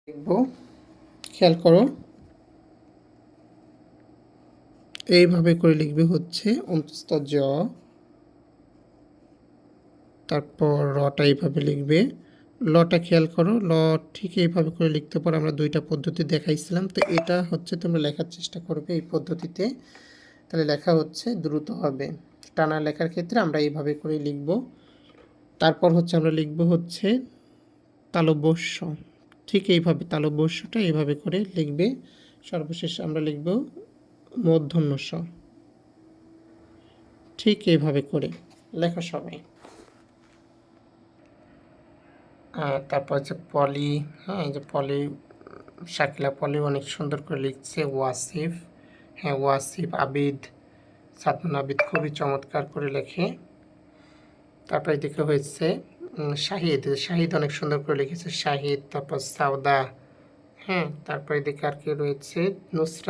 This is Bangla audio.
লিখব, খেয়াল করো এইভাবে করে লিখবে হচ্ছে অন্তঃস্থ জ, তারপর রটা এইভাবে লিখবে, লটা খেয়াল করো ল ঠিক এইভাবে করে লিখতে পারো। আমরা দুইটা পদ্ধতি দেখাইছিলাম, তো এটা হচ্ছে তোমরা লেখার চেষ্টা করবে এই পদ্ধতিতে, তাহলে লেখা হচ্ছে দ্রুত হবে। টানা লেখার ক্ষেত্রে আমরা এইভাবে করে লিখব। তারপর হচ্ছে আমরা লিখব হচ্ছে তালব্যস্য, ঠিক এইভাবে তালব্যস্যটা এইভাবে করে লিখবে। সর্বশেষ আমরা লিখব মূর্ধন্য ষ, ঠিক এইভাবে করে লেখা সবাই। তারপর হচ্ছে পলি, হ্যাঁ এই যে পলি, শাকিলা পলি অনেক সুন্দর করে লিখছে। ওয়াসিফ, হ্যাঁ ওয়াসিফ, আবিদ, সাদমান আবিদ খুবই চমৎকার করে লেখে। তারপর এদিকে হয়েছে শাহিদ, শাহিদ অনেক সুন্দর করে লিখেছে শাহিদ। তারপর সাউদা, হ্যাঁ তারপর এদিকে আর কি রয়েছে নুসরাত।